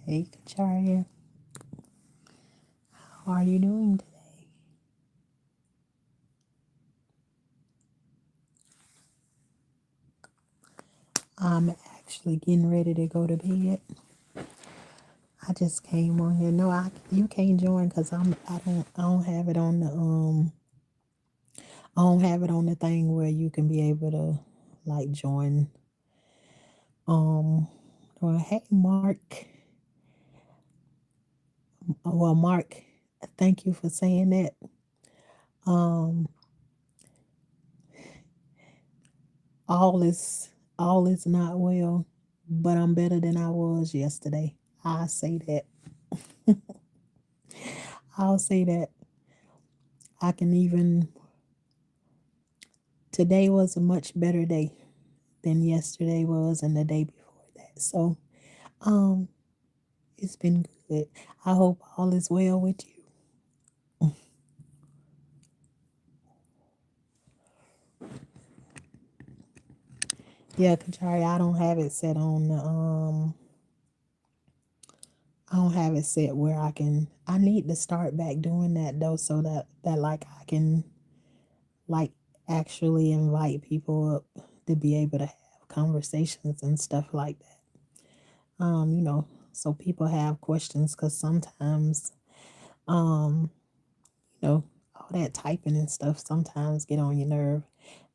Hey, Kacharia, how are you doing today? I'm actually getting ready to go to bed. I just came on here. No, you can't join because I don't have it on the I don't have it on the thing where you can be able to like join. Um, well, hey Mark. Well, Mark, thank you for saying that. Um, all is all is not well, but I'm better than I was yesterday. I say that. I'll say that. I can even Today was a much better day than yesterday was and the day before that. So, um, it's been good. I hope all is well with you. Yeah, Kachari, I don't have it set where I need to start back doing that though so that like I can like actually invite people up to be able to have conversations and stuff like that. So people have questions because sometimes um you know, all that typing and stuff sometimes get on your nerve.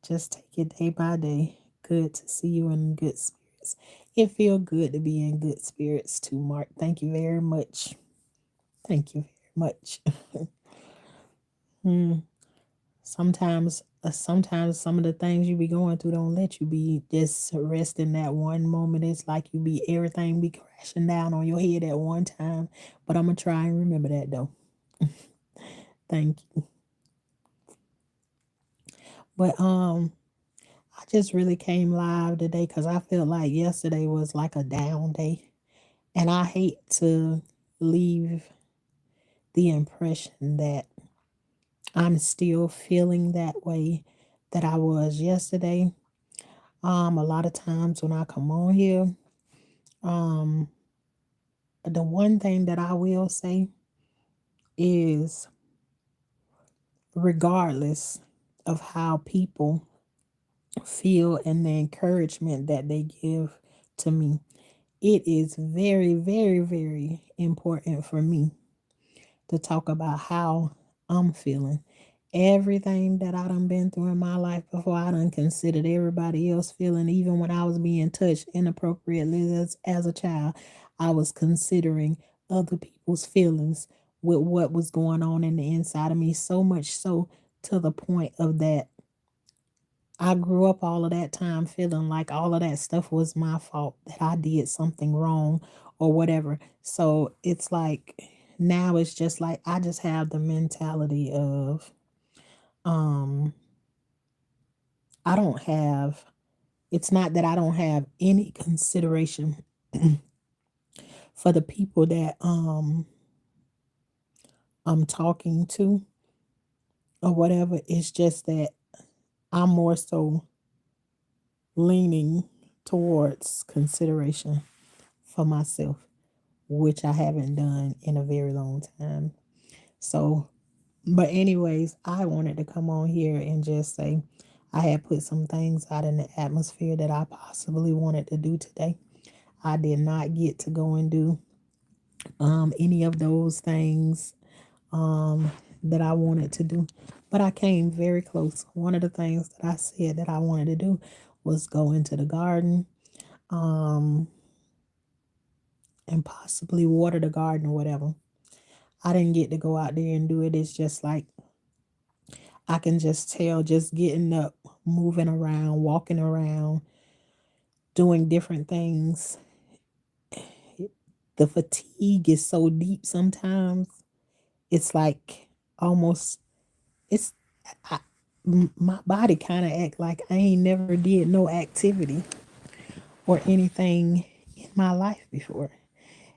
Just take it day by day. Good to see you in good spirits. It feel good to be in good spirits too, Mark. Thank you very much. Thank you very much. Hmm. Sometimes some of the things you be going through don't let you be just rest in that one moment. It's like everything be crashing down on your head at one time. But I'm gonna try and remember that though. Thank you. But I just really came live today because I felt like yesterday was like a down day. And I hate to leave the impression that I'm still feeling that way that I was yesterday. A lot of times when I come on here, um, the one thing that I will say is regardless of how people feel and the encouragement that they give to me, it is very, very, very important for me to talk about how I'm feeling. Everything that I done been through in my life before, I done considered everybody else feeling. Even when I was being touched inappropriately as a child, I was considering other people's feelings with what was going on in the inside of me. So much so to the point of that I grew up all of that time feeling like all of that stuff was my fault, that I did something wrong or whatever. So it's like now it's just like I just have the mentality of um I don't have it's not that I don't have any consideration for the people that I'm talking to or whatever. It's just that I'm more so leaning towards consideration for myself, which I haven't done in a very long time. So, but anyways, I wanted to come on here and just say I had put some things out in the atmosphere that I possibly wanted to do today. I did not get to go and do any of those things that I wanted to do, but I came very close. One of the things that I said that I wanted to do was go into the garden um, and possibly water the garden or whatever. I didn't get to go out there and do it. It's just like I can just tell just getting up, moving around, walking around, doing different things. The fatigue is so deep sometimes. It's like almost it's I, my body kind of act like I ain't never did no activity or anything in my life before.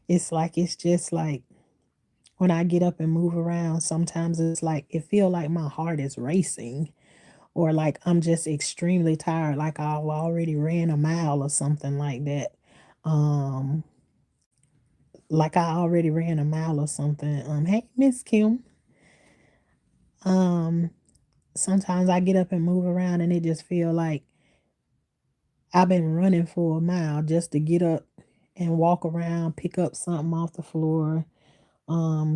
It's just like when I get up and move around, sometimes it's like it feel like my heart is racing or like I'm just extremely tired, like I've already ran a mile or something like that. Um, like I already ran a mile or something. Hey, Miss Kim. Um, Sometimes I get up and move around and it just feel like I've been running for a mile just to get up and walk around, pick up something off the floor,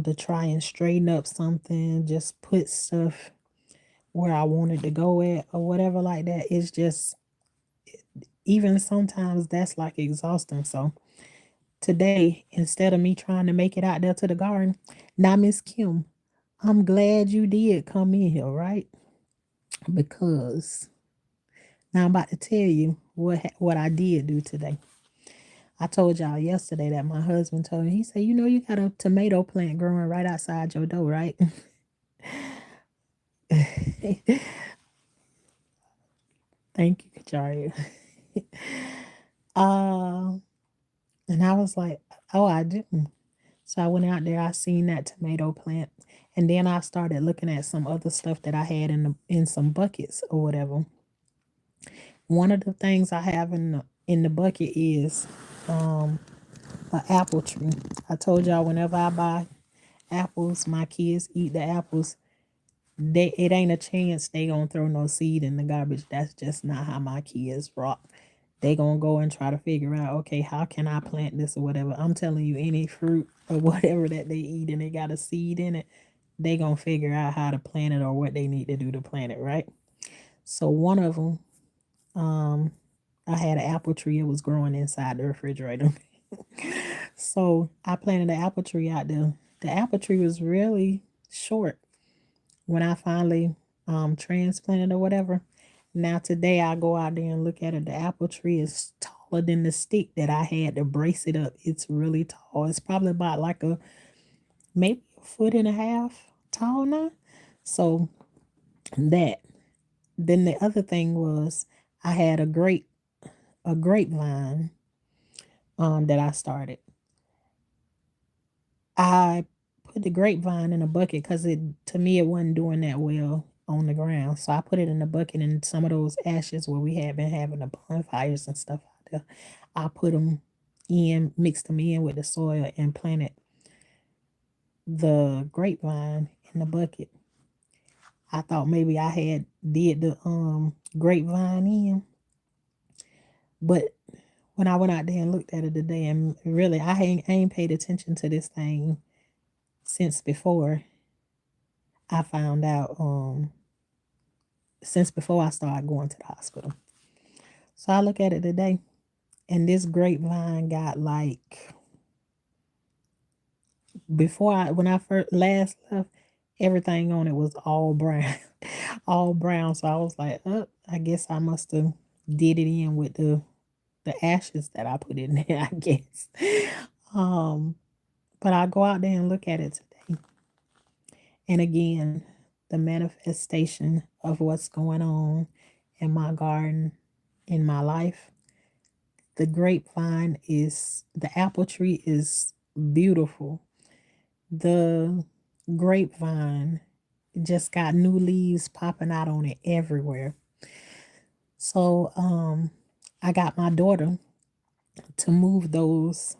to try and straighten up something, just put stuff where I wanted to go at or whatever like that. It's just even sometimes that's like exhausting. So today, instead of me trying to make it out there to the garden, now Miss Kim, I'm glad you did come in here, right? Because now I'm about to tell you what I did do today. I told y'all yesterday that my husband told me, he said, you know, you got a tomato plant growing right outside your door, right? Thank you, Kacharia. uh, and I was like, oh, I didn't. So I went out there, I seen that tomato plant. And then I started looking at some other stuff that I had in some buckets or whatever. One of the things I have in the bucket is an apple tree. I told y'all whenever I buy apples, my kids eat the apples. It ain't a chance they gonna throw no seed in the garbage. That's just not how my kids rock. They gonna go and try to figure out, okay, how can I plant this or whatever. I'm telling you, any fruit or whatever that they eat and they got a seed in it, they gonna figure out how to plant it or what they need to do to plant it, right? So one of them, um, I had an apple tree. It was growing inside the refrigerator. So I planted the apple tree out there. The apple tree was really short when I finally transplanted or whatever. Now today I go out there and look at it. The apple tree is taller than the stick that I had to brace it up. It's really tall. It's probably about like maybe a foot and a half tall now. So that. Then the other thing was I had a grapevine that I started. I put the grapevine in a bucket because it to me it wasn't doing that well on the ground. So I put it in a bucket and some of those ashes where we had been having the bonfires and stuff out there. I put them in, mixed them in with the soil and planted the grapevine in the bucket. I thought maybe I had did the grapevine in, but when I went out there and looked at it today, and really I ain't paid attention to this thing since before I found out since before I started going to the hospital. So I look at it today, and this grapevine got like when I first last left, everything on it was all brown, all brown. So I was like, oh, I guess I must have did it in with the ashes that I put in there, I guess. Um, but I go out there and look at it today, and again, the manifestation of what's going on in my garden, in my life. The apple tree is beautiful. The grapevine just got new leaves popping out on it everywhere. So I got my daughter to move those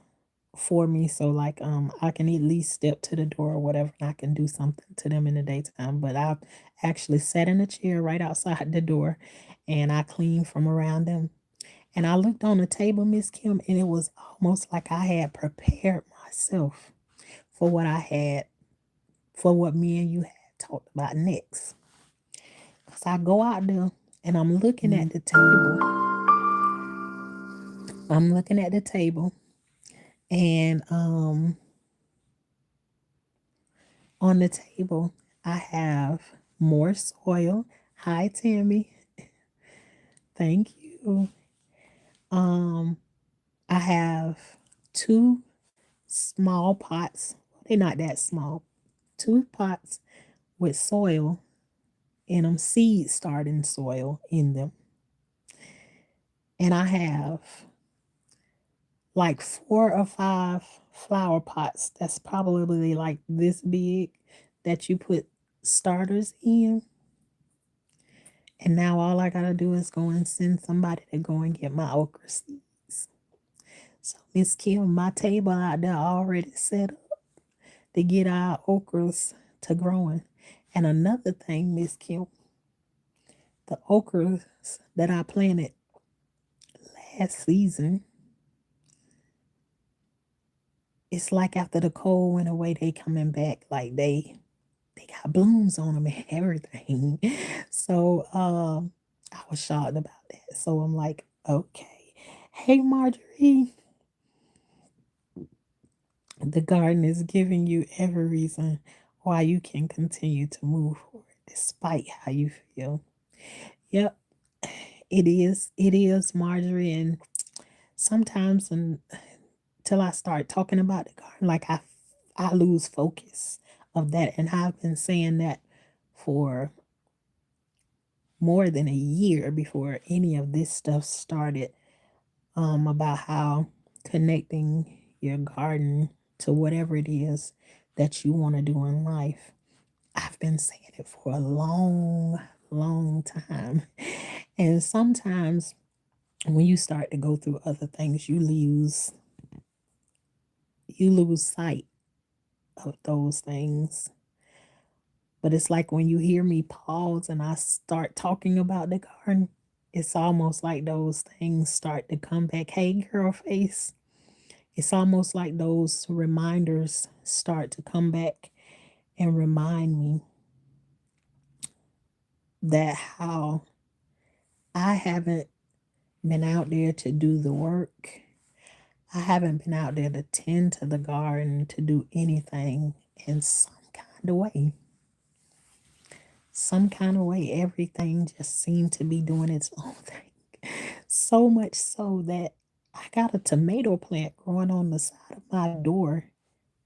for me so like I can at least step to the door or whatever and I can do something to them in the daytime. But I actually sat in a chair right outside the door and I cleaned from around them. And I looked on the table, Miss Kim, and it was almost like I had prepared myself for for what me and you had talked about next. Because I go out there and I'm looking at the table. I'm looking at the table and on the table I have more soil. Hi Tammy. Thank you. Um I have two small pots. They're not that small. Two pots with soil in them, seed starting soil in them. And I have like 4 or 5 flower pots that's probably like this big that you put starters in. And now all I gotta do is go and send somebody to go and get my okra seeds. So Miss Kim, my table out there already set up to get our okras to growing. And another thing, Miss Kim, the okras that I planted last season, it's like after the cold went away, they coming back like they got blooms on them and everything. So I was shocked about that. So I'm like, okay. Hey Marjorie, the garden is giving you every reason why you can continue to move forward despite how you feel. Yep, it is. It is, Marjorie. And sometimes until I start talking about the garden, like I lose focus of that. And I've been saying that for more than a year before any of this stuff started, about how connecting your garden to whatever it is that you want to do in life. I've been saying it for a long time. And sometimes when you start to go through other things, you lose sight of those things. But it's like when you hear me pause and I start talking about the garden, it's almost like those things start to come back. Hey, girl face. It's almost like those reminders start to come back and remind me that how I haven't been out there to do the work. I haven't been out there to tend to the garden, to do anything in some kind of way. Some kind of way, everything just seemed to be doing its own thing. So much so that I got a tomato plant growing on the side of my door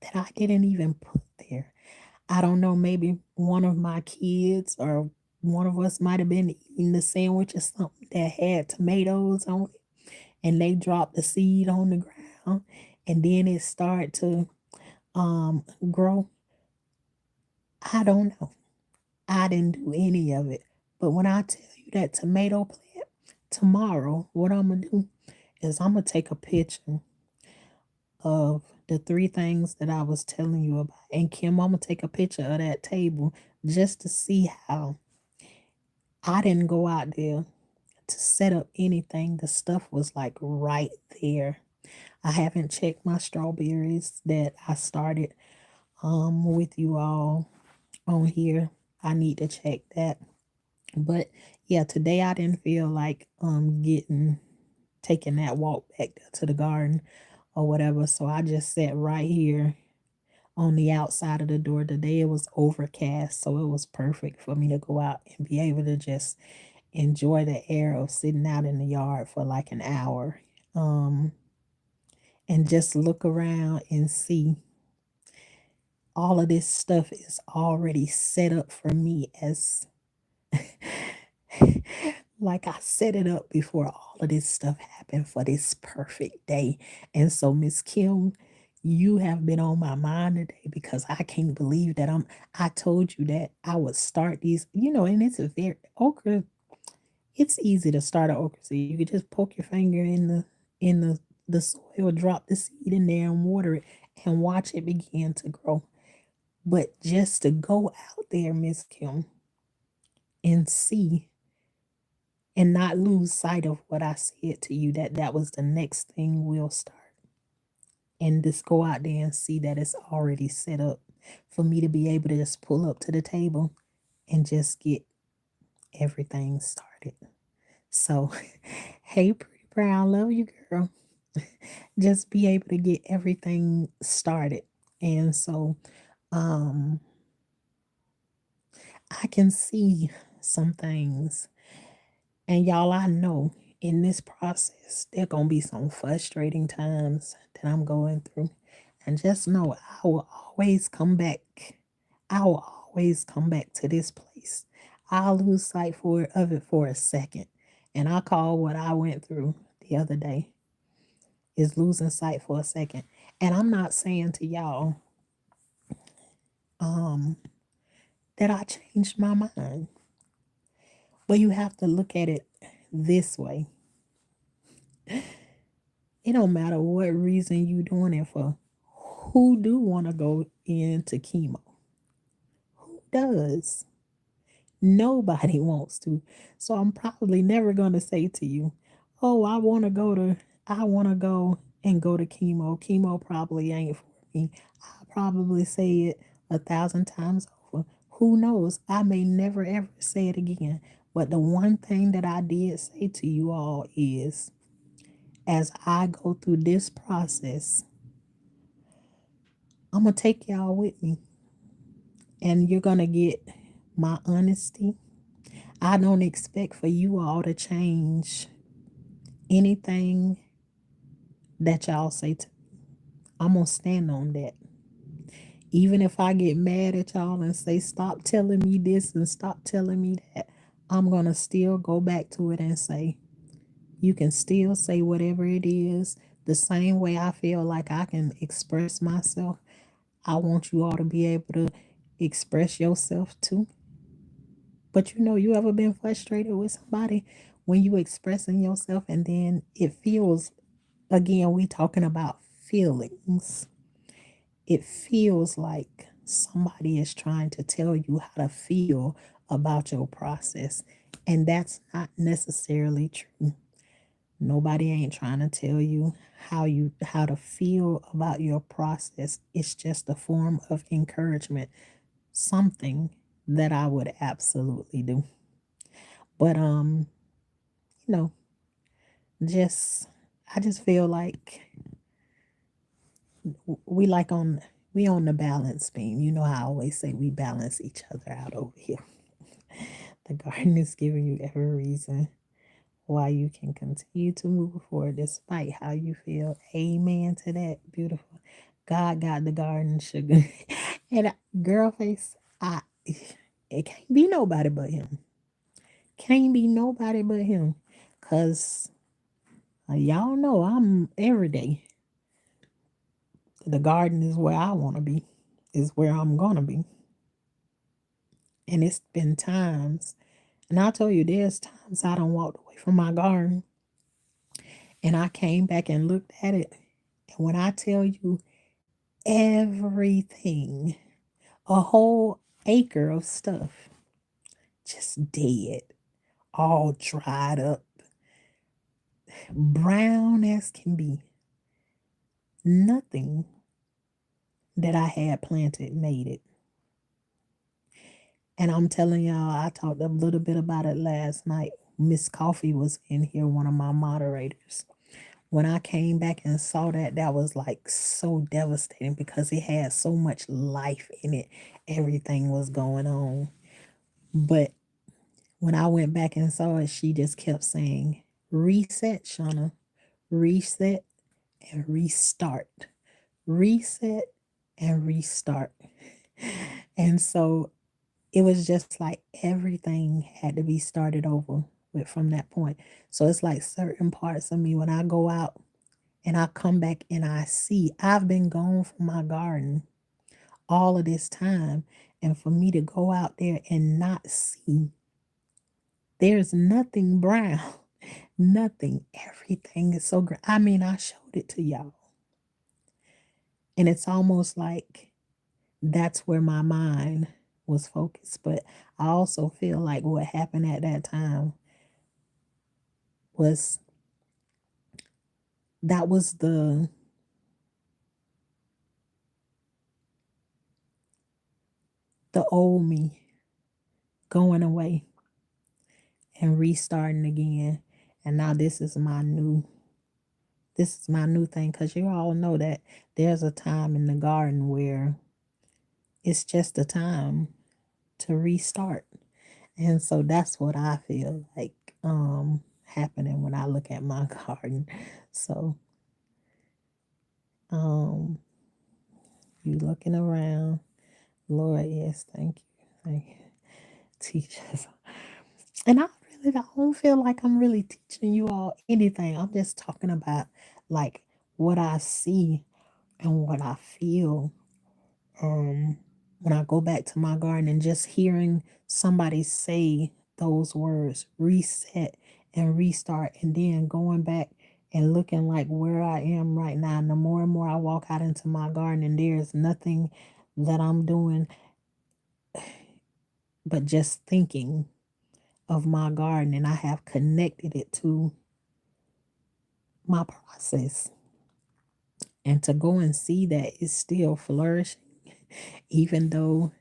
that I didn't even put there. I don't know, maybe one of my kids or one of us might have been eating the sandwich or something that had tomatoes on it, and they dropped the seed on the ground, and then it started to grow. I don't know. I didn't do any of it. But when I tell you that tomato plant, tomorrow, what I'm going to do is I'm going to take a picture of the three things that I was telling you about. And Kim, I'm going to take a picture of that table just to see how I didn't go out there to set up anything. The stuff was like right there. I haven't checked my strawberries that I started with you all on here. I need to check that. But yeah, today I didn't feel like getting taking that walk back to the garden or whatever. So I just sat right here on the outside of the door. Today it was overcast, so it was perfect for me to go out and be able to just enjoy the air of sitting out in the yard for like an hour. And just look around and see all of this stuff is already set up for me as like I set it up before all of this stuff happened for this perfect day. And so, Miss Kim, you have been on my mind today because I can't believe that I told you that I would start these, and it's a very okra, it's easy to start an okra seed. You could just poke your finger in the soil, drop the seed in there and water it and watch it begin to grow. But just to go out there, Miss Kim, and see and not lose sight of what I said to you, that that was the next thing we'll start. And just go out there and see that it's already set up for me to be able to just pull up to the table and just get everything started. So, hey, Pretty Brown, love you, girl. Just be able to get everything started. And so, um, I can see some things. And y'all, I know in this process, there going to be some frustrating times that I'm going through. And just know I will always come back. I will always come back to this place. I'll lose sight of it for a second. And I call what I went through the other day is losing sight for a second. And I'm not saying to y'all um, that I changed my mind. But you have to look at it this way. It don't matter what reason you doing it for. Who do want to go into chemo? Who does? Nobody wants to. So I'm probably never going to say to you, "Oh, I want to go to chemo. Chemo probably ain't for me." I'll probably say it 1,000 times over. Who knows? I may never ever say it again. But the one thing that I did say to you all is, as I go through this process, I'm going to take y'all with me, and you're going to get my honesty. I don't expect for you all to change anything that y'all say to me. I'm going to stand on that. Even if I get mad at y'all and say, "Stop telling me this and stop telling me that," I'm going to still go back to it and say, "You can still say whatever it is." The same way I feel like I can express myself, I want you all to be able to express yourself too. But you ever been frustrated with somebody when you expressing yourself and then it feels, again, we talking about feelings. It feels like somebody is trying to tell you how to feel about your process. And that's not necessarily true. Nobody ain't trying to tell you how to feel about your process. It's just a form of encouragement, something that I would absolutely do. But you know, just I just feel like we like on we on the balance beam. You know how I always say we balance each other out over here. The garden is giving you every reason why you can continue to move forward despite how you feel. Amen to that. Beautiful. God got the garden, sugar. And girl face, it can't be nobody but him. Can't be nobody but him. Cause y'all know I'm every day. The garden is where I want to be. Is where I'm gonna be. And it's been times, and I'll tell you, there's times I don't walk away from my garden, and I came back and looked at it. And when I tell you everything, a whole acre of stuff, just dead, all dried up, brown as can be. Nothing that I had planted made it. And I'm telling y'all, I talked a little bit about it last night. Miss Coffee was in here, one of my moderators. When I came back and saw that, that was like so devastating because it had so much life in it. Everything was going on. But when I went back and saw it, she just kept saying, "Reset, Shauna, reset and restart. Reset and restart." And so it was just like everything had to be started over with from that point. So it's like certain parts of me when I go out and I come back and I see I've been gone from my garden all of this time. And for me to go out there and not see, there's nothing brown, nothing. Everything is so great. I mean, I showed it to y'all. And it's almost like that's where my mind was focused. But I also feel like what happened at that time was that was the old me going away and restarting again. And now this is my new thing, because you all know that there's a time in the garden where it's just a time to restart. And so that's what I feel like happening when I look at my garden. So um you looking around. Lord, yes, thank you. Thank you. Teach us. And I don't feel like I'm really teaching you all anything. I'm just talking about like what I see and what I feel when I go back to my garden, and just hearing somebody say those words, reset and restart, and then going back and looking like where I am right now. And the more and more I walk out into my garden, and there's nothing that I'm doing but just thinking of my garden, and I have connected it to my process. And to go and see that it's still flourishing, even though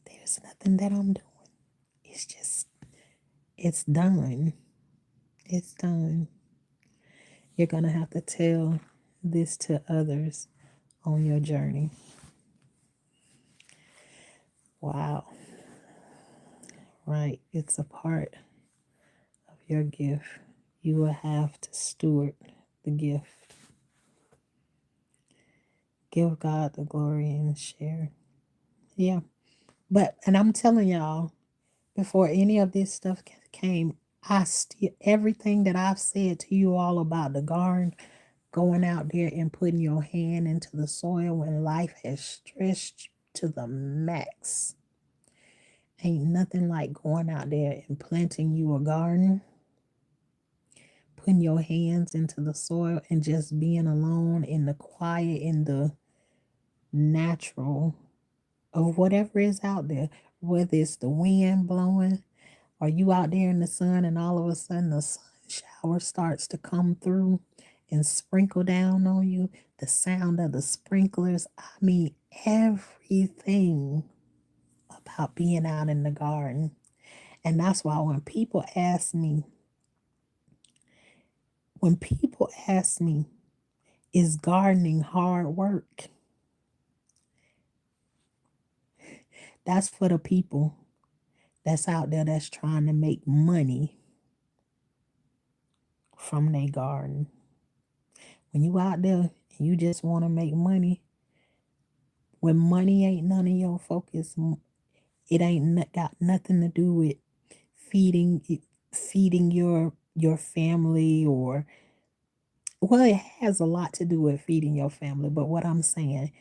there's nothing that I'm doing. It's just, it's done. It's done. You're going to have to tell this to others on your journey. Wow. Right. It's a part of your gift. You will have to steward the gift. Give God the glory and share. Yeah. And I'm telling y'all, before any of this stuff came, I still, everything that I've said to you all about the garden, going out there and putting your hand into the soil when life has stretched you to the max. Ain't nothing like going out there and planting you a garden, putting your hands into the soil and just being alone in the quiet, in the natural of whatever is out there, whether it's the wind blowing or you out there in the sun and all of a sudden the sun shower starts to come through and sprinkle down on you, the sound of the sprinklers. I mean, everything about being out in the garden. And that's why when people ask me, is gardening hard work? That's for the people that's out there that's trying to make money from their garden. When you out there and you just want to make money, when money ain't none of your focus, it ain't got nothing to do with feeding feeding your family, or well, it has a lot to do with feeding your family, but what I'm saying,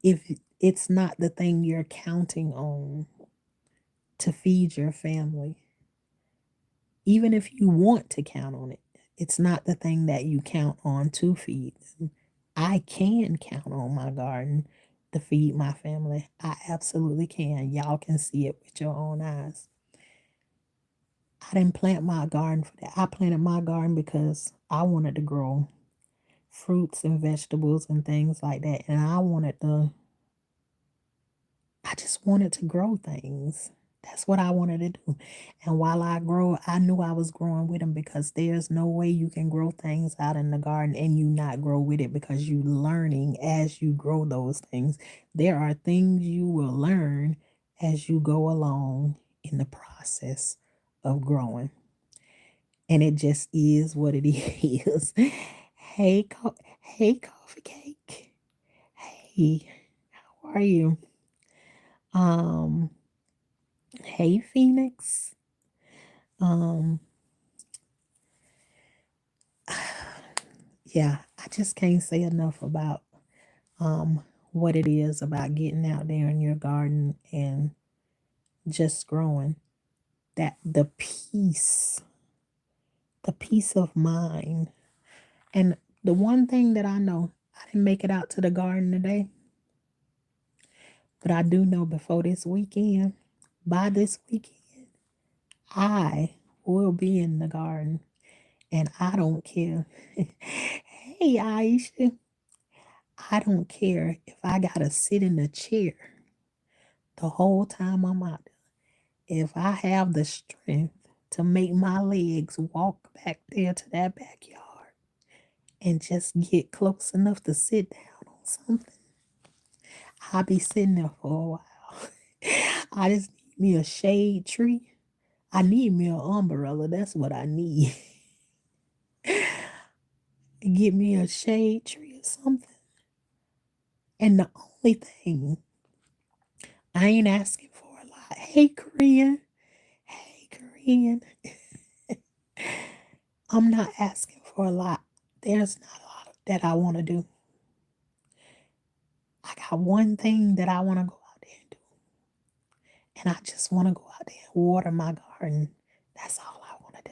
if it's not the thing you're counting on to feed your family, even if you want to count on it, it's not the thing that you count on to feed them. I can count on my garden to feed my family. I absolutely can. Y'all can see it with your own eyes. I didn't plant my garden for that. I planted my garden because I wanted to grow fruits and vegetables and things like that. And I just wanted to grow things. That's what I wanted to do. And while I grow, I knew I was growing with them, because there's no way you can grow things out in the garden and you not grow with it, because you learning as you grow those things. There are things you will learn as you go along in the process of growing. And it just is what it is. Hey, coffee cake. Hey, how are you? Um, hey, Phoenix. Um, yeah, I just can't say enough about what it is about getting out there in your garden and just growing. That the peace of mind. And the one thing that I know, I didn't make it out to the garden today, but I do know before this weekend, by this weekend, I will be in the garden, and I don't care. Hey, Aisha, I don't care if I gotta sit in the chair the whole time I'm out there. If I have the strength to make my legs walk back there to that backyard and just get close enough to sit down on something, I'll be sitting there for a while. I just need me a shade tree. I need me an umbrella. That's what I need. Get me a shade tree or something. And the only thing, I ain't asking for a lot. Hey, Korean. Hey, Korean. I'm not asking for a lot. There's not a lot that I want to do. I got one thing that I want to go out there and do. And I just want to go out there and water my garden. That's all I want to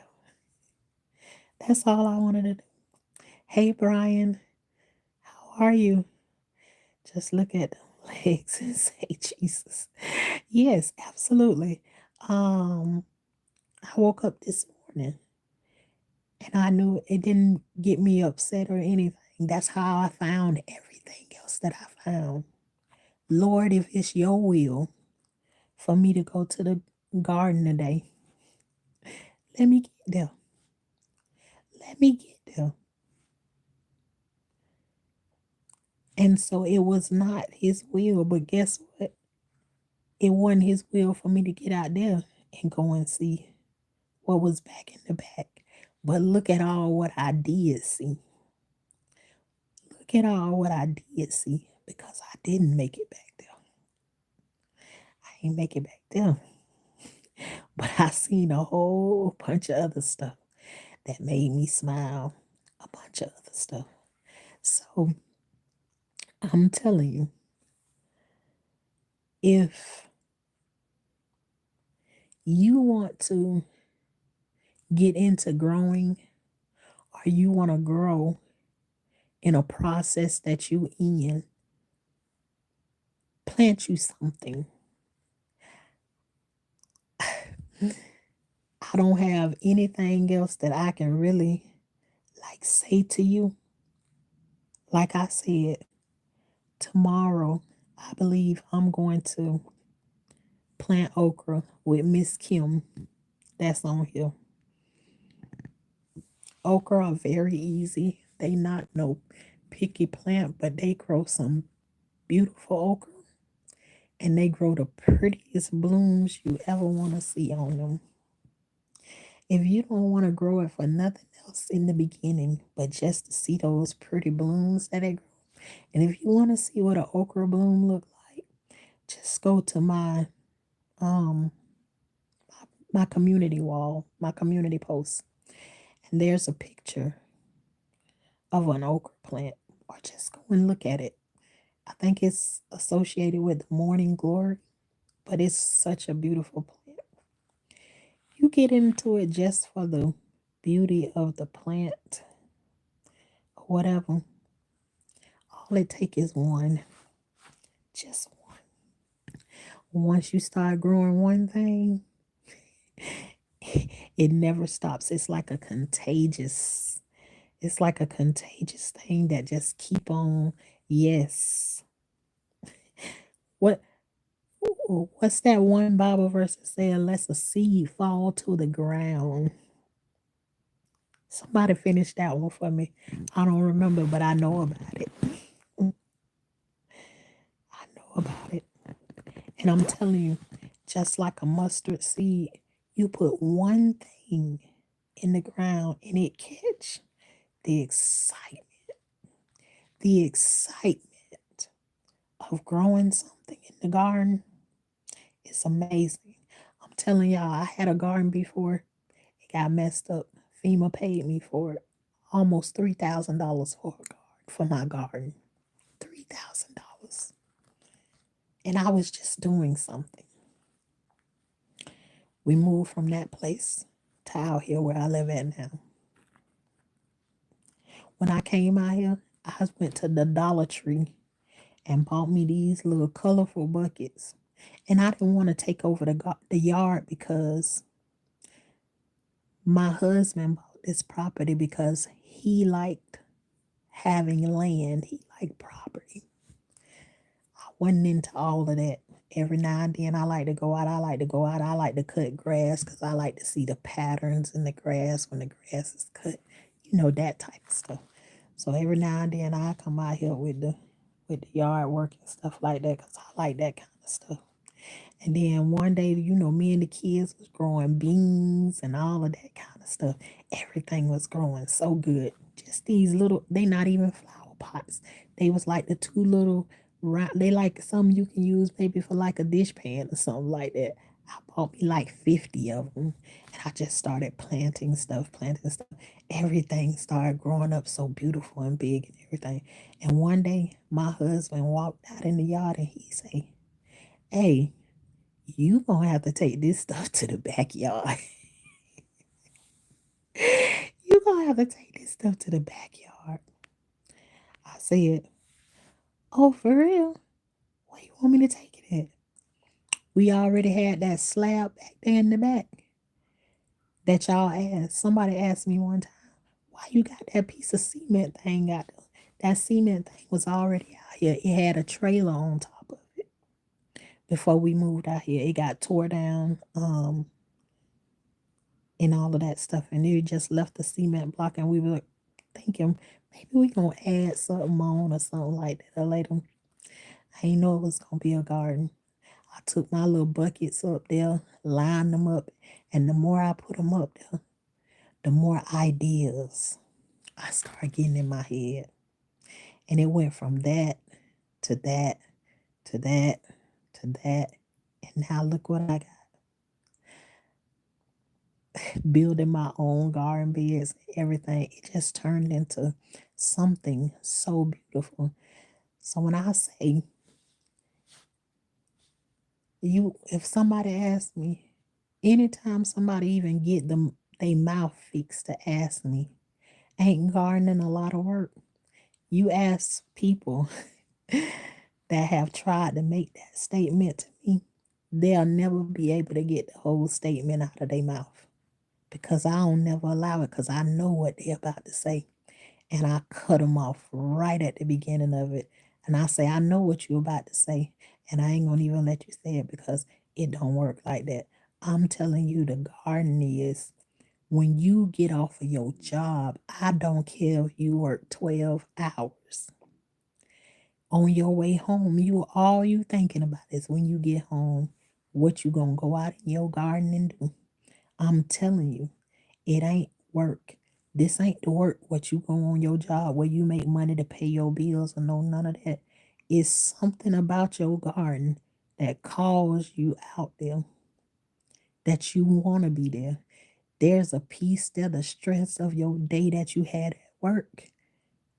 do. That's all I wanted to do. Hey, Brian, how are you? Just look at them legs and say, Jesus. Yes, absolutely. Um, I woke up this morning and I knew it didn't get me upset or anything. That's how I found everything else that I found. Lord, if it's your will for me to go to the garden today, let me get there. Let me get there. And so it was not his will, but guess what? It wasn't his will for me to get out there and go and see what was back in the back. But look at all what I did see. Look at all what I did see because I didn't make it back there. I ain't make it back there. But I seen a whole bunch of other stuff that made me smile. A bunch of other stuff. So I'm telling you, if you want to get into growing or you want to grow in a process that you in, plant you something. I don't have anything else that I can really say to you. Like I said, tomorrow I believe I'm going to plant okra with Miss Kim. That's on here. Okra are very easy. They not no picky plant, but they grow some beautiful okra. And they grow the prettiest blooms you ever want to see on them. If you don't want to grow it for nothing else in the beginning, but just to see those pretty blooms that they grow, and if you want to see what an okra bloom look like, just go to um my community wall, my community post, and there's a picture of an okra plant, or just go and look at it. I think it's associated with the morning glory, but it's such a beautiful plant. You get into it just for the beauty of the plant, or whatever. All it takes is one, just one. Once you start growing one thing, it never stops. It's like a contagious thing that just keep on. Yes. What what's that one Bible verse that say unless a seed fall to the ground? Somebody finish that one for me. I don't remember, but I know about it. I know about it. And I'm telling you, just like a mustard seed, you put one thing in the ground and it catch the excitement, the excitement of growing something in the garden is amazing. I'm telling y'all, I had a garden before. It got messed up. FEMA paid me for it. Almost $3,000 for my garden. $3,000. And I was just doing something. We moved from that place to out here where I live at now. When I came out here, I went to the Dollar Tree and bought me these little colorful buckets. And I didn't want to take over the yard because my husband bought this property because he liked having land. He liked property. I wasn't into all of that. Every now and then I like to go out. I like to go out. I like to cut grass because I like to see the patterns in the grass when the grass is cut. You know, that type of stuff. So every now and then I come out here with the yard work and stuff like that because I like that kind of stuff. And then one day, me and the kids was growing beans and all of that kind of stuff. Everything was growing so good. Just these little, they not even flower pots. They was like the two little round, they like some you can use maybe for like a dishpan or something like that. I bought me like 50 of them. And I just started planting stuff. Everything started growing up so beautiful and big and everything. And one day, my husband walked out in the yard and he said, hey, you gonna have to take this stuff to the backyard. You gonna have have to take this stuff to the backyard. I said, oh, for real? Where you want me to take it at? We already had that slab back there in the back that y'all asked. Somebody asked me one time, why you got that piece of cement thing out there? That cement thing was already out here. It had a trailer on top of it before we moved out here. It got tore down, and all of that stuff. And they just left the cement block, and we were thinking maybe we gonna add something on or something like that later. I didn't know it was gonna be a garden. I took my little buckets up there, lined them up, and the more I put them up there, the more ideas I started getting in my head. And it went from that to that to that to that. And now look what I got. Building my own garden beds, everything. It just turned into something so beautiful. So when I say if somebody asks me, anytime somebody even get them they mouth fixed to ask me, ain't gardening a lot of work? You ask people that have tried to make that statement to me, they'll never be able to get the whole statement out of their mouth because I don't never allow it because I know what they're about to say. And I cut them off right at the beginning of it. And I say, I know what you're about to say, and I ain't gonna even let you say it because it don't work like that. I'm telling you, the garden is when you get off of your job, I don't care if you work 12 hours. On your way home, all you thinking about is when you get home, what you gonna go out in your garden and do. I'm telling you, it ain't work. This ain't the work what you go on your job where you make money to pay your bills or no none of that. It's something about your garden that calls you out there that you want to be there. There's a piece there, the stress of your day that you had at work.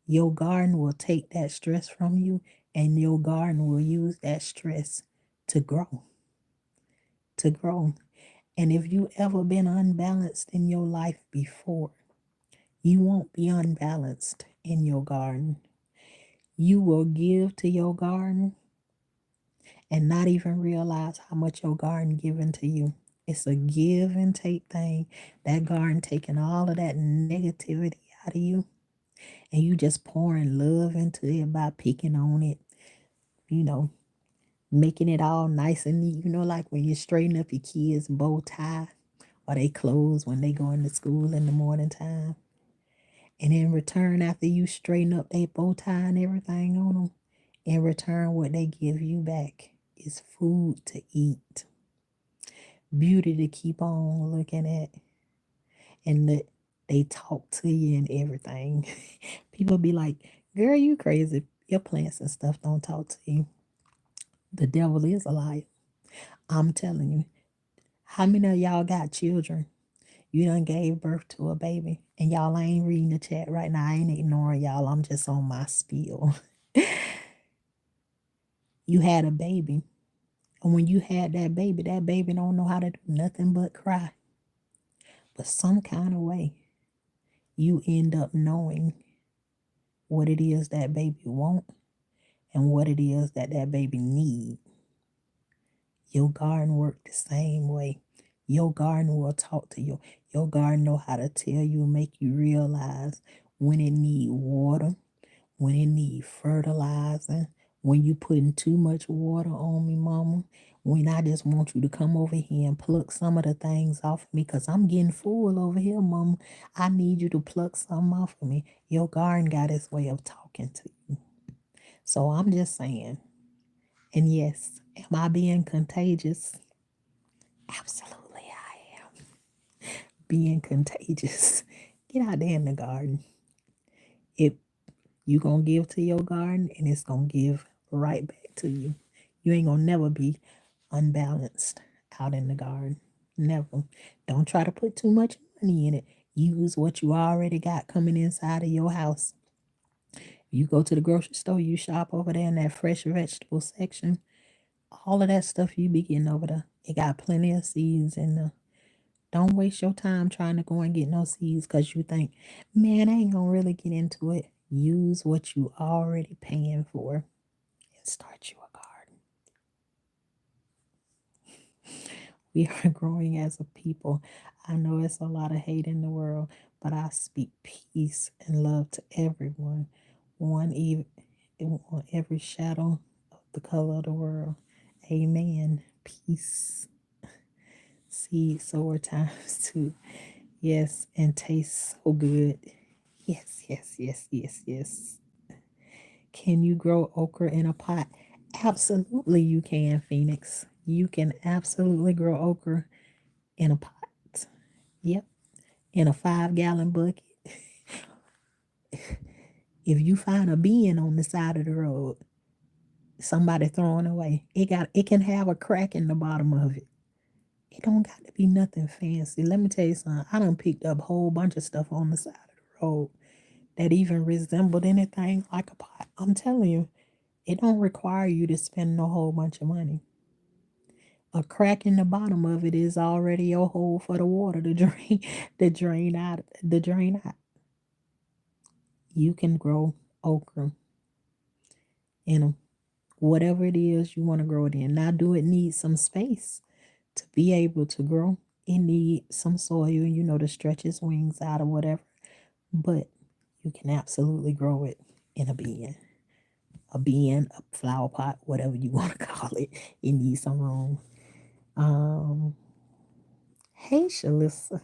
Your garden will take that stress from you, and your garden will use that stress to grow. To grow. And if you ever been unbalanced in your life before, you won't be unbalanced in your garden. You will give to your garden and not even realize how much your garden giving to you. It's a give and take thing. That garden taking all of that negativity out of you, and you just pouring love into it by picking on it, you know, making it all nice and neat. Like when you straighten up your kids' bow tie or they clothes when they go into school in the morning time. And in return, after you straighten up their bow tie and everything on them, in return, what they give you back is food to eat, beauty to keep on looking at, and they talk to you and everything. People be like, girl, you crazy. Your plants and stuff don't talk to you. The devil is a liar. I'm telling you. How many of y'all got children? You done gave birth to a baby. And y'all ain't reading the chat right now. I ain't ignoring y'all. I'm just on my spiel. You had a baby. And when you had that baby don't know how to do nothing but cry. But some kind of way, you end up knowing what it is that baby want and what it is that baby need. Your garden work the same way. Your garden will talk to you. Your garden know how to tell you, make you realize when it need water, when it need fertilizing, when you putting too much water on me, mama. When I just want you to come over here and pluck some of the things off of me because I'm getting full over here, mama. I need you to pluck some off of me. Your garden got its way of talking to you. So I'm just saying, and yes, am I being contagious? Absolutely, I am being contagious. Get out there in the garden. If you gonna give to your garden, and it's gonna give right back to you. You ain't gonna never be unbalanced out in the garden. Never. Don't try to put too much money in it. Use what you already got coming inside of your house. You go to the grocery store, you shop over there in that fresh vegetable section. All of that stuff you be getting over there. It got plenty of seeds in there. Don't waste your time trying to go and get no seeds because you think, man, I ain't gonna really get into it. Use what you already paying for and start you a garden. We are growing as a people. I know it's a lot of hate in the world, but I speak peace and love to everyone. One even on every shadow of the color of the world. Amen. Peace. Seed sower times too. Yes, and tastes so good. Yes, yes, yes, yes, yes. Can you grow okra in a pot? Absolutely, you can, Phoenix. You can absolutely grow okra in a pot. Yep, in a 5-gallon bucket. If you find a bin on the side of the road, somebody throwing away, it can have a crack in the bottom of it. It don't got to be nothing fancy. Let me tell you something. I done picked up a whole bunch of stuff on the side of the road that even resembled anything like a pot. I'm telling you, it don't require you to spend a whole bunch of money. A crack in the bottom of it is already your hole for the water to drain, to drain out. You can grow okra in them, whatever it is you want to grow it in. Now, do it need some space to be able to grow? It needs some soil, to stretch its wings out or whatever. But you can absolutely grow it in a flower pot, whatever you want to call it. It needs some room. Um, hey, Shalissa.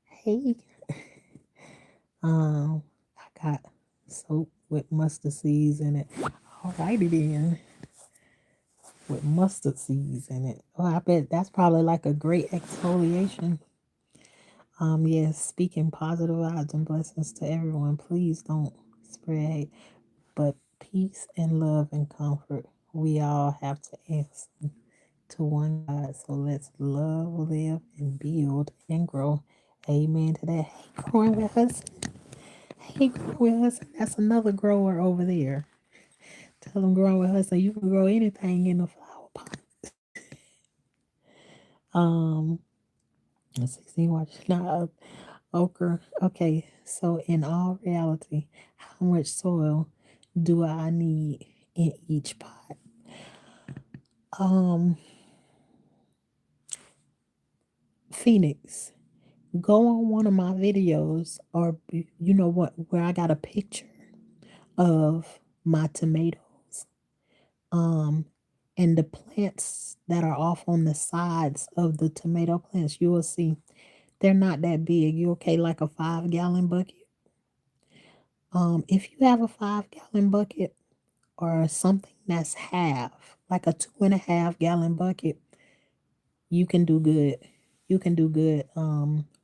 Hey. I got soap with mustard seeds in it. Alrighty then. With mustard seeds in it. Oh, I bet that's probably like a great exfoliation. Yes, speaking positive vibes and blessings to everyone. Please don't spread hate, but peace and love and comfort. We all have to answer to one God. So let's love, live, and build and grow. Amen to that. Hey, growing with us. Hey, growing with us. That's another grower over there. Tell them growing with us so you can grow anything in a flower pot. Um, let's see, watch now. Okra. Okay, so in all reality, how much soil do I need in each pot? Um, Phoenix, go on one of my videos, or you know what, where I got a picture of my tomatoes. Um, and the plants that are off on the sides of the tomato plants, you will see they're not that big. You okay, like a 5-gallon bucket? If you have a 5-gallon bucket or something that's half, like a 2.5-gallon bucket, you can do good. You can do good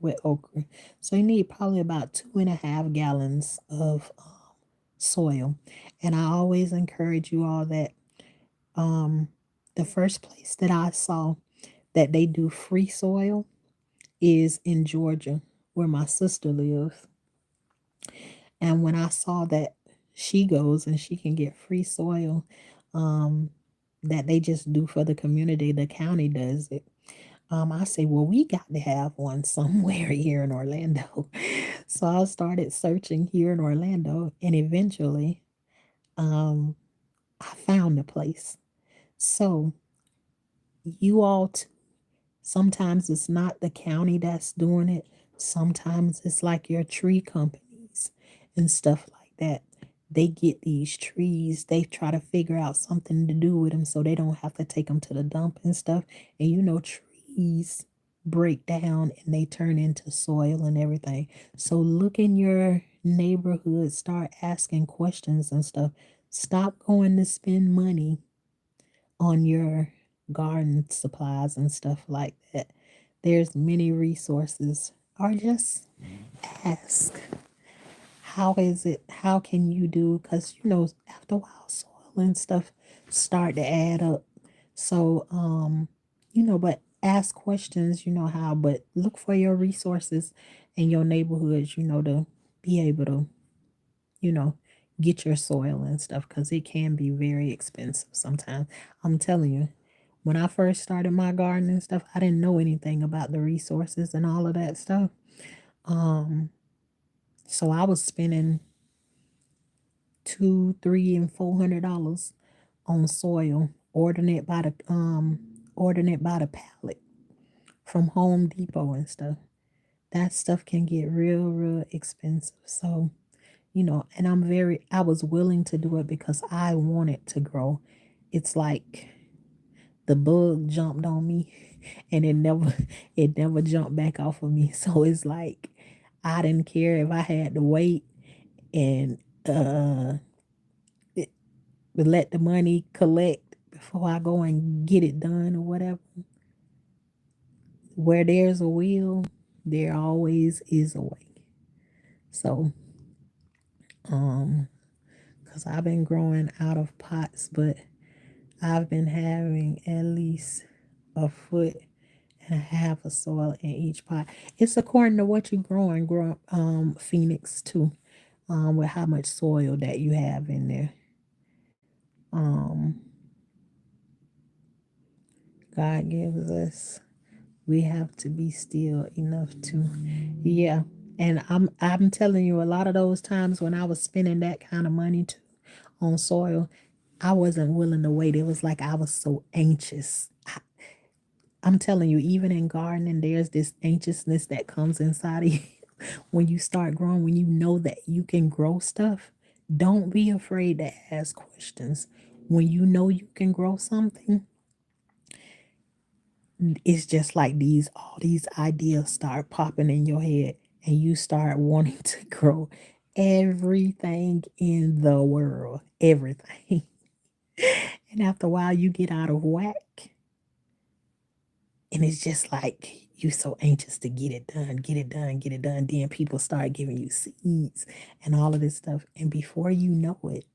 with okra. So you need probably about 2.5 gallons of soil. And I always encourage you all that um the first place that I saw that they do free soil is in Georgia, where my sister lives. And when I saw that she goes and she can get free soil, um, that they just do for the community, the county does it. I say, well, we got to have one somewhere here in Orlando. So I started searching here in Orlando, and eventually, um, I found a place. So you all, sometimes it's not the county that's doing it. Sometimes it's like your tree companies and stuff like that. They get these trees, they try to figure out something to do with them so they don't have to take them to the dump and stuff. And trees break down and they turn into soil and everything. So look in your neighborhood, start asking questions and stuff. Stop going to spend money on your garden supplies and stuff like that. There's many resources. Or just ask, how is it? How can you do? Because after a while, soil and stuff start to add up. So but ask questions. You know how, but look for your resources in your neighborhoods. To be able to you know, get your soil and stuff because it can be very expensive sometimes. I'm telling you, When I first started my garden and stuff, I didn't know anything about the resources and all of that stuff. Um, so I was spending $2, $3, and $400 on soil, ordering it by the pallet from Home Depot and stuff. That stuff can get real, real expensive. So, and I was willing to do it because I wanted to grow. It's like the bug jumped on me and it never jumped back off of me. So it's like I didn't care if I had to wait and it, let the money collect before I go and get it done or whatever. Where there's a will, there always is a way. So, because I've been growing out of pots, but I've been having at least a foot and a half of soil in each pot. It's according to what you grow Phoenix too, with how much soil that you have in there. Um, God gives us. We have to be still enough to, yeah. And I'm telling you, a lot of those times when I was spending that kind of money too on soil, I wasn't willing to wait. It was like I was so anxious. I'm telling you, even in gardening, there's this anxiousness that comes inside of you when you start growing, when you know that you can grow stuff. Don't be afraid to ask questions. When you know you can grow something, it's just like all these ideas start popping in your head and you start wanting to grow everything in the world. Everything. And after a while, you get out of whack. And it's just like you so anxious to get it done, get it done, get it done. Then people start giving you seeds and all of this stuff. And before you know it,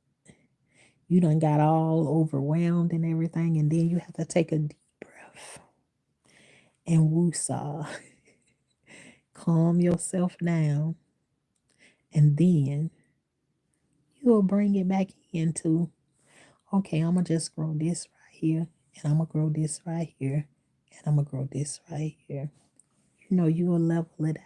you done got all overwhelmed and everything. And then you have to take a deep breath and woosah. Calm yourself down. And then you'll bring it back into, okay, I'm going to just grow this right here. And I'm going to grow this right here. And I'm going to grow this right here. You will level it out.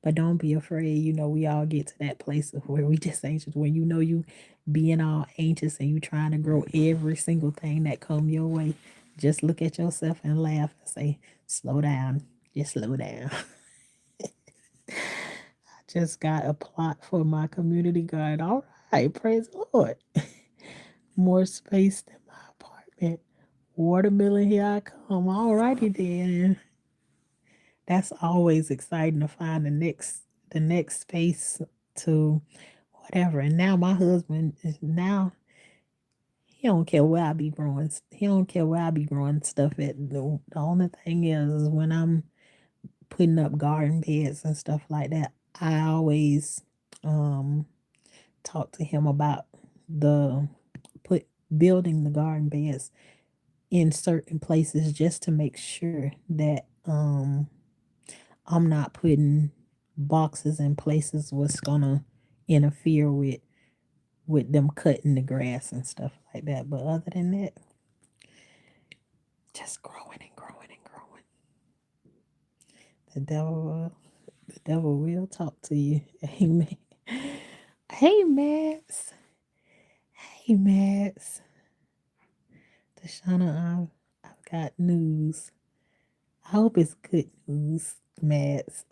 But don't be afraid. We all get to that place of where we just anxious. When you being all anxious and you trying to grow every single thing that come your way, just look at yourself and laugh and say, slow down. Just slow down. I just got a plot for my community garden. All right. Praise the Lord. More space than my apartment. Watermelon, here I come. All righty then. That's always exciting to find the next space to whatever. And now my husband is now he don't care where I be growing. He don't care where I be growing stuff at. The only thing is when I'm putting up garden beds and stuff like that, I always um talk to him about the put building the garden beds in certain places just to make sure that I'm not putting boxes in places what's gonna interfere with them cutting the grass and stuff like that. But other than that, just growing and growing and growing. The devil will talk to you. Amen. Hey Max. Hey Max. Deshauna, I've got news. I hope it's good news, Max.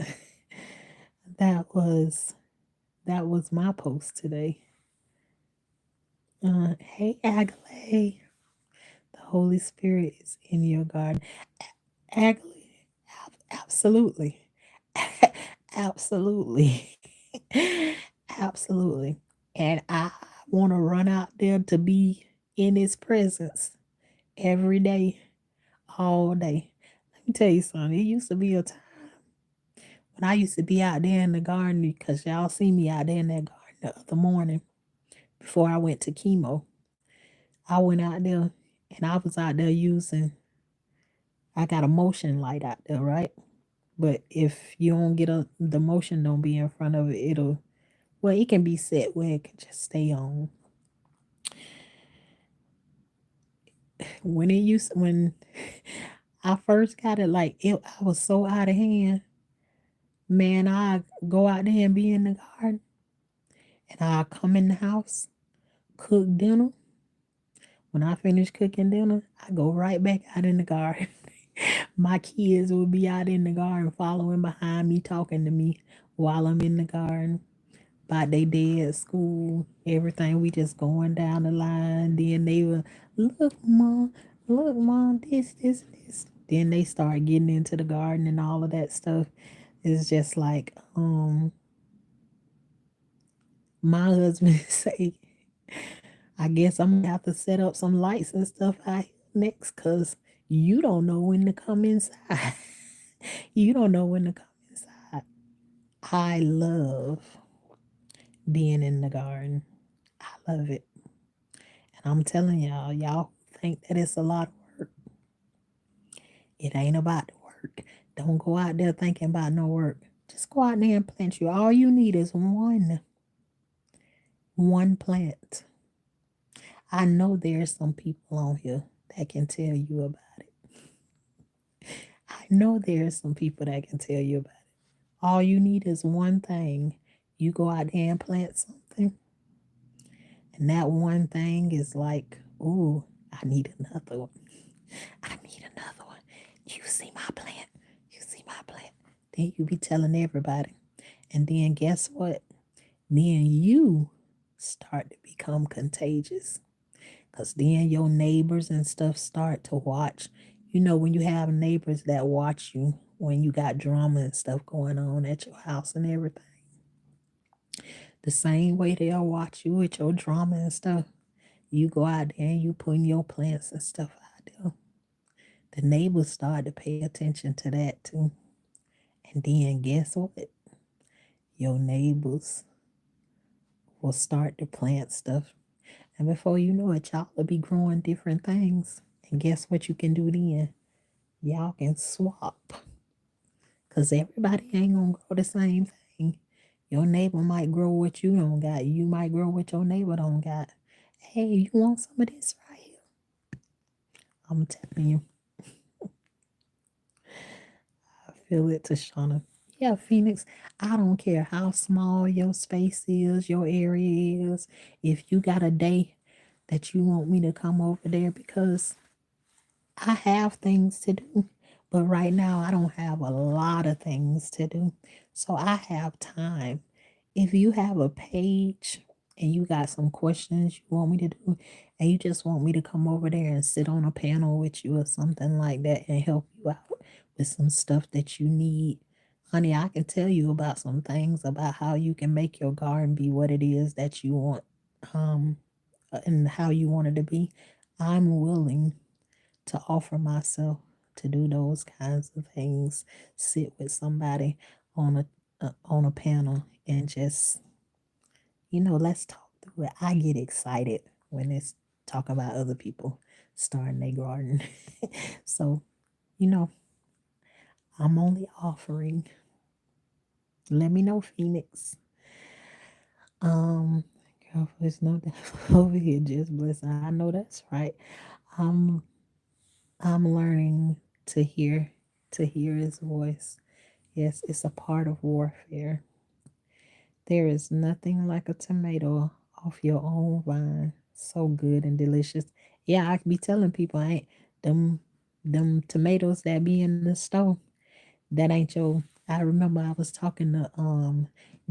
that was that was my post today. Hey Agalay. The Holy Spirit is in your garden. Agalay, absolutely. Absolutely. Absolutely. And I want to run out there to be in his presence every day, all day. Let me tell you something. It used to be a time when I used to be out there in the garden because y'all see me out there in that garden the other morning before I went to chemo. I went out there and I was out there I got a motion light out there, right? But if you don't get the motion don't be in front of it, it can be set where it can just stay on. when I first got it, I was so out of hand. Man, I go out there and be in the garden, and I come in the house, cook dinner. When I finish cooking dinner, I go right back out in the garden. My kids will be out in the garden following behind me, talking to me while I'm in the garden about they day at school, everything. We just going down the line. Then they will, look, mom, this. Then they start getting into the garden and all of that stuff. It's just like, my husband say, I guess I'm gonna have to set up some lights and stuff out here next, cause you don't know when to come inside. You don't know when to come inside. I love being in the garden. I love it. And I'm telling y'all think that it's a lot of work. It ain't about the work. Don't go out there thinking about no work. Just go out there and plant you. All you need is one plant. I know there's some people on here that can tell you about it. I know there's some people that can tell you about it. All you need is one thing. You go out there and plant something, and that one thing is like, ooh, I need another one. I need another one. You see my plant. You see my plant. Then you be telling everybody. And then guess what? Then you start to become contagious. Because then your neighbors and stuff start to watch. You know, when you have neighbors that watch you when you got drama and stuff going on at your house and everything, the same way they'll watch you with your drama and stuff. You go out there and you putting your plants and stuff out there. The neighbors start to pay attention to that too. And then guess what? Your neighbors will start to plant stuff. And before you know it, y'all will be growing different things. And guess what you can do then? Y'all can swap. Because everybody ain't going to grow the same thing. Your neighbor might grow what you don't got. You might grow what your neighbor don't got. Hey, you want some of this right here? I'm telling you. I feel it, Tashana. Yeah, Phoenix, I don't care how small your space is, your area is. If you got a day that you want me to come over there, because I have things to do, but right now I don't have a lot of things to do. So I have time. If you have a page and you got some questions you want me to do, and you just want me to come over there and sit on a panel with you or something like that and help you out with some stuff that you need, honey, I can tell you about some things about how you can make your garden be what it is that you want, um, and how you want it to be. I'm willing to offer myself to do those kinds of things, sit with somebody on a panel and just, let's talk through it. I get excited when it's talk about other people starting their garden. So, you know, I'm only offering. Let me know, Phoenix. Um, Girl, there's no doubt over here. Just bless. I know that's right. I'm I'm learning to hear his voice. Yes, it's a part of warfare. There is nothing like a tomato off your own vine. So good and delicious. Yeah, I could be telling people I ain't them tomatoes that be in the store. That ain't your. I remember I was talking to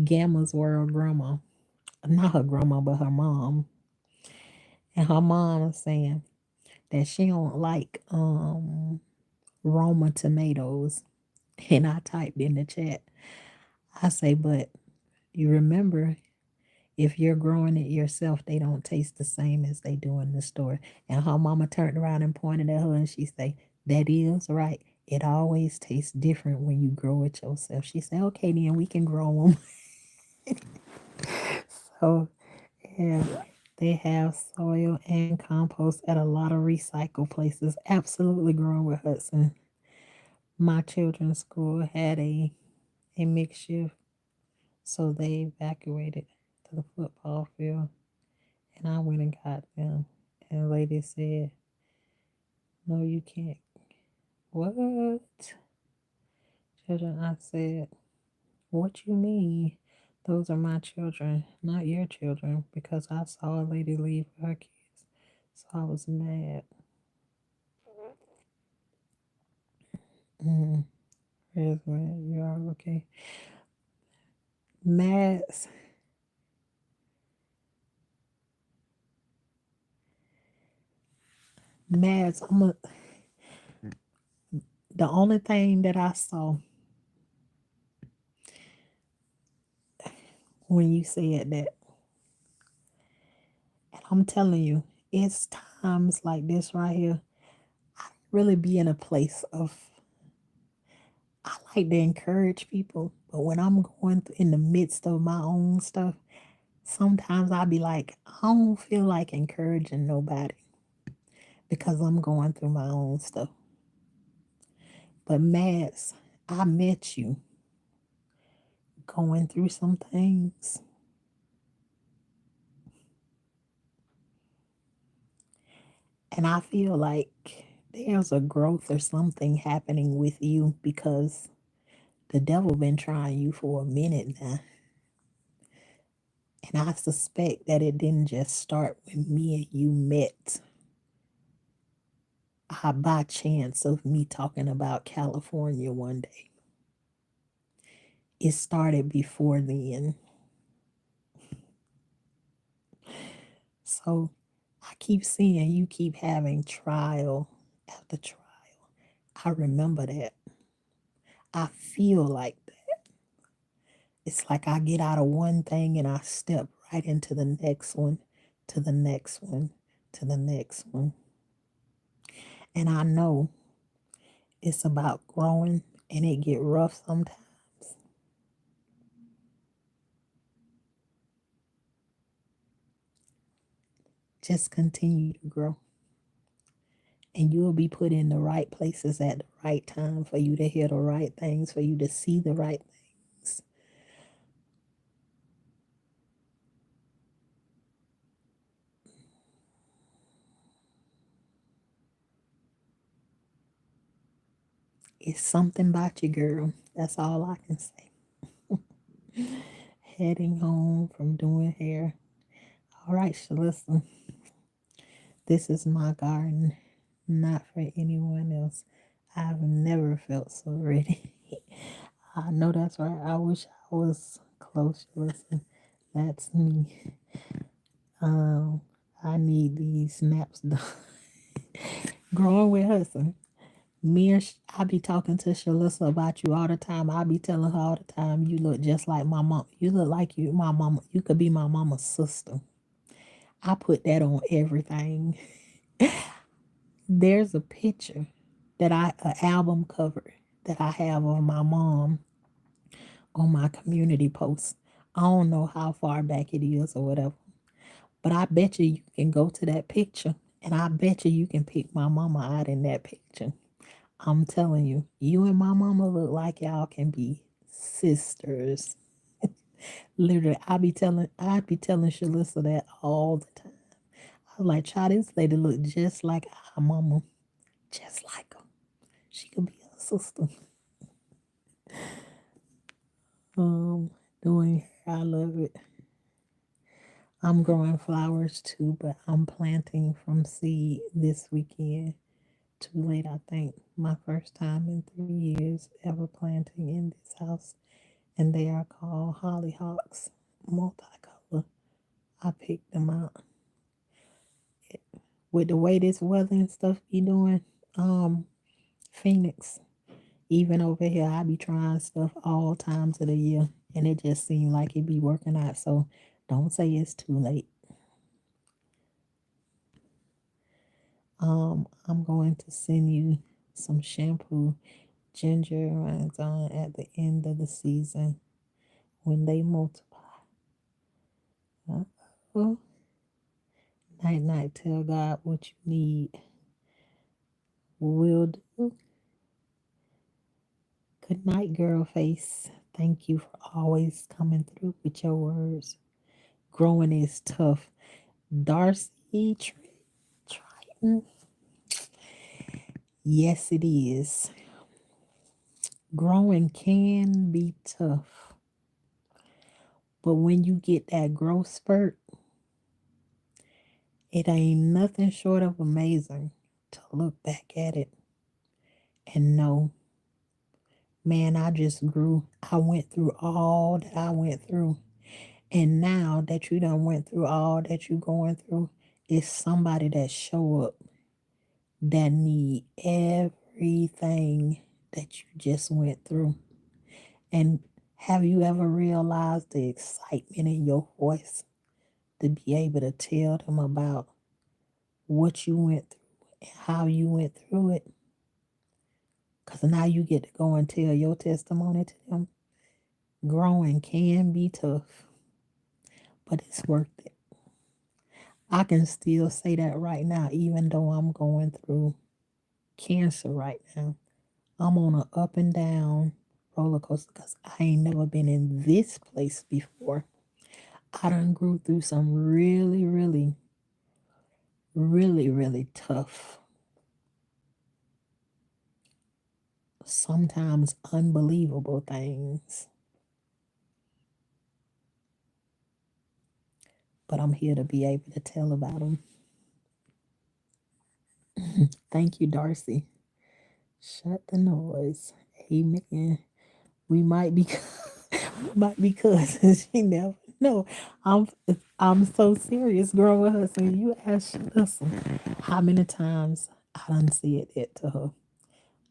Gamma's World grandma, not her grandma, but her mom, and her mom was saying that she don't like Roma tomatoes, and I typed in the chat. I say, but you remember, if you're growing it yourself, they don't taste the same as they do in the store. And her mama turned around and pointed at her and she said, that is right. It always tastes different when you grow it yourself. She said, okay, then we can grow them. So, yeah, they have soil and compost at a lot of recycle places. Absolutely growing with Hudson. My children's school had a makeshift, so they evacuated to the football field. And I went and got them. And the lady said, No, you can't. What? Children, I said, what you mean? Those are my children, not your children, because I saw a lady leave her kids. So I was mad. Mm, yes, man, you are okay. Mads, Mads, the only thing that I saw when you said that, and I'm telling you, it's times like this right here, really be in a place of, I like to encourage people, but when I'm going in the midst of my own stuff, sometimes I'll be like, I don't feel like encouraging nobody because I'm going through my own stuff. But Mads, I met you going through some things. And I feel like there's a growth or something happening with you because the devil been trying you for a minute now. And I suspect that it didn't just start when me and you met by chance of me talking about California one day. It started before then. So I keep seeing you keep having trial after trial. I remember that. I feel like that. It's like I get out of one thing and I step right into the next one, to the next one, to the next one. And I know it's about growing and it get rough sometimes. Just continue to grow. And you'll be put in the right places at the right time for you to hear the right things, for you to see the right things. It's something about you, girl. That's all I can say. Heading home from doing hair. All right, Shalissa, this is my garden, not for anyone else. I've never felt so ready. I know that's right. I wish I was close, Shalissa. That's me. Um, I need these snaps done. Growing with hustle. I be talking to Shalissa about you all the time. I be telling her all the time, you look just like my mom. You look like my mama. You could be my mama's sister. I put that on everything. There's a picture an album cover that I have of my mom on my community post. I don't know how far back it is or whatever, but I bet you can go to that picture and I bet you can pick my mama out in that picture. I'm telling you, you and my mama look like y'all can be sisters. Literally, I'd be telling Shalissa that all the time. I was like, child, this lady look just like our mama, just like her. She could be a sister. Um, doing hair, I love it. I'm growing flowers too, but I'm planting from seed this weekend. Too late, I think. My first time in 3 years ever planting in this house, and they are called hollyhocks, multicolor. I picked them out with the way this weather and stuff be doing. Um, Phoenix, even over here, I be trying stuff all times of the year, and it just seemed like it be working out. So don't say it's too late. I'm going to send you some shampoo. Ginger runs on at the end of the season when they multiply. Uh-oh. Night night, tell God what you need. Will do. Good night, girl face. Thank you for always coming through with your words. Growing is tough. Darcy Triton. Yes, it is. Growing can be tough, but when you get that growth spurt, it ain't nothing short of amazing to look back at it and know, man, I just grew. I went through all that I went through. And now that you done went through all that you going through, it's somebody that show up that need everything that you just went through. And have you ever realized the excitement in your voice to be able to tell them about what you went through and how you went through it? Because now you get to go and tell your testimony to them. Growing can be tough, but it's worth it. I can still say that right now, even though I'm going through cancer right now. I'm on an up and down roller coaster because I ain't never been in this place before. I done grew through some really, really, really, really tough, sometimes unbelievable things. But I'm here to be able to tell about them. Thank you, Darcy. Shut the noise. Amen. We might be we might be cousins. You never know. I'm I'm so serious, growing her. So you ask, listen, how many times I done said that to her.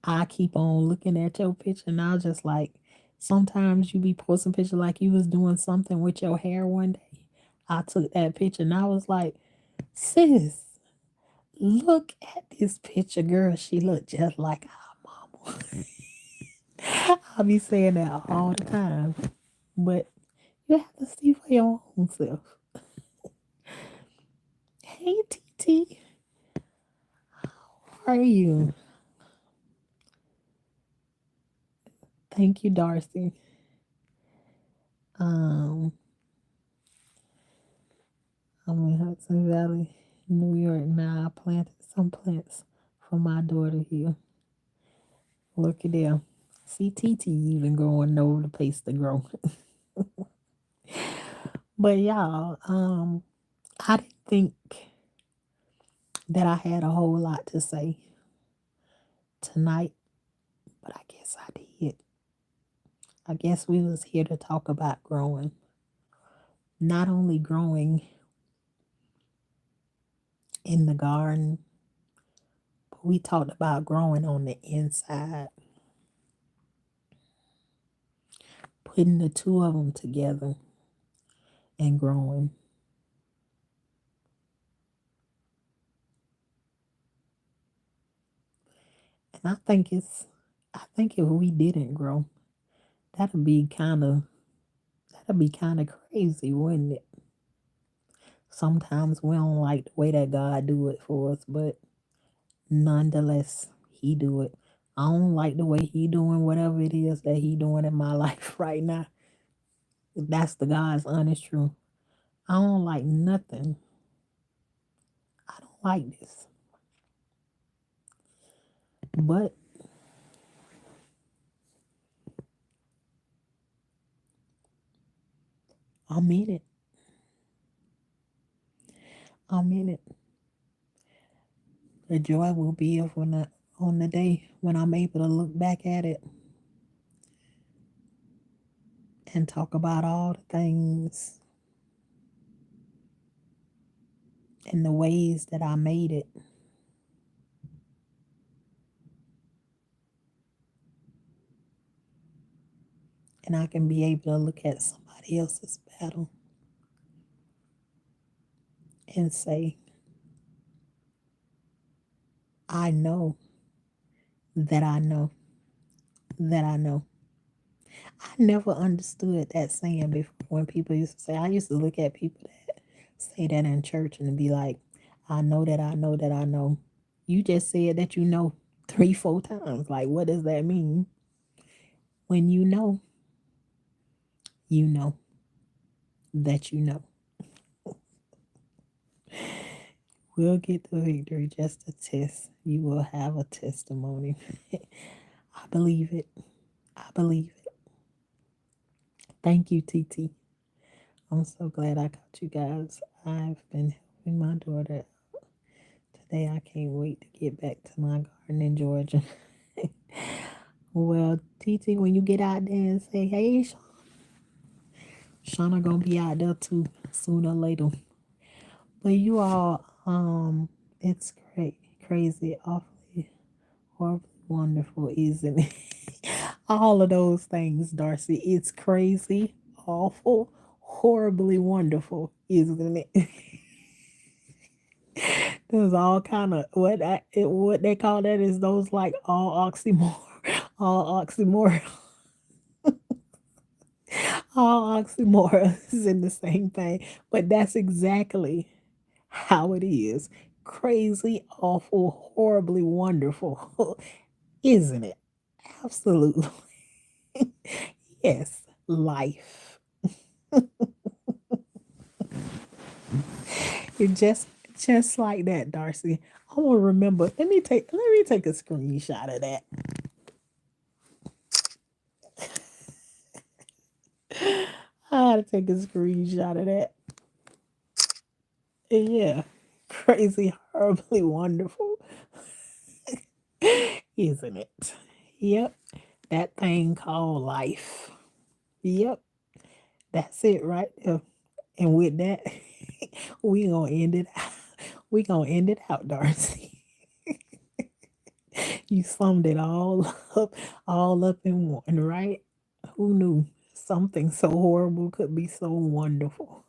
I keep on looking at your picture and I was just like, sometimes you be posting picture like you was doing something with your hair one day. I took that picture and I was like, sis, look at this picture, girl. She looked just like our mama. I be saying that all the time. But you have to see for your own self. Hey, TT, how are you? Thank you, Darcy. Um, I'm in Hudson Valley, New York now. I planted some plants for my daughter here. Look at them. See, TT even growing over the place to grow. But y'all, I didn't think that I had a whole lot to say tonight, but I guess I did. I guess we was here to talk about growing. Not only growing in the garden, but we talked about growing on the inside, putting the two of them together and growing. And I think if we didn't grow, that'd be kind of, that'd be kind of crazy, wouldn't it? Sometimes we don't like the way that God do it for us, but nonetheless, He do it. I don't like the way He doing whatever it is that He doing in my life right now. That's the God's honest truth. I don't like nothing. I don't like this. But I'm in it. I'm in it. The joy will be of when on the day when I'm able to look back at it and talk about all the things and the ways that I made it. And I can be able to look at somebody else's battle and say, I know that I know that I know. I never understood that saying before when people used to say, I used to look at people that say that in church and be like, I know that I know that I know. You just said that you know three, four times. Like, what does that mean? When you know that you know. will get the victory. Just a test. You will have a testimony. I believe it. I believe it. Thank you, TT. I'm so glad I caught you guys. I've been helping my daughter today. I can't wait to get back to my garden in Georgia. Well, TT, when you get out there and say, hey, Shauna gonna be out there too sooner or later. But you all, it's great, crazy, awfully, horribly wonderful, isn't it? All of those things, Darcy. It's crazy, awful, horribly wonderful, isn't it? There's all kind of what they call that is those like all oxymoron, all oxymoron, all oxymorons in the same thing. But that's exactly how it is. Crazy, awful, horribly wonderful, isn't it? Absolutely. Yes, life. It just like that, Darcy. I want to remember. Let me take a screenshot of that. I had to take a screenshot of that. And yeah, crazy, horribly wonderful, isn't it? Yep, that thing called life. Yep, that's it right there. And with that, we gonna end it. We gonna end it out, Darcy. You summed it all up in one, right? Who knew something so horrible could be so wonderful?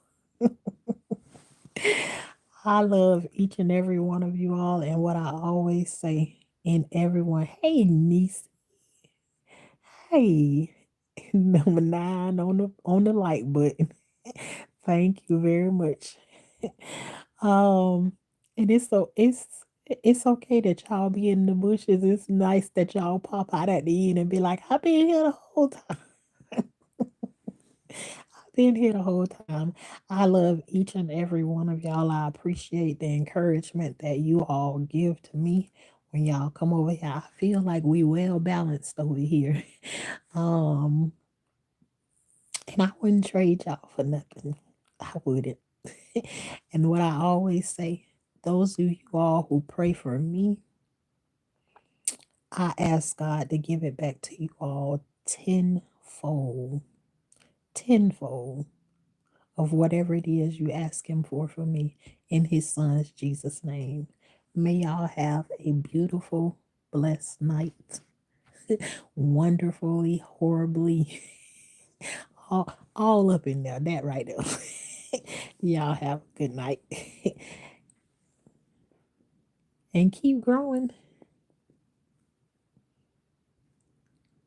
I love each and every one of you all, and what I always say in everyone, hey niece, hey, number 9 on the like button. Thank you very much. Um, and it's okay that y'all be in the bushes. It's nice that y'all pop out at the end and be like, I've been here the whole time. I've been here the whole time. I love each and every one of y'all. I appreciate the encouragement that you all give to me when y'all come over here. I feel like we well balanced over here. Um, and I wouldn't trade y'all for nothing. I wouldn't. And what I always say, those of you all who pray for me, I ask God to give it back to you all tenfold, tenfold of whatever it is you ask Him for me in His Son's Jesus' name. May y'all have a beautiful, blessed night. Wonderfully, horribly, all up in there. That right there. Y'all have a good night. And keep growing.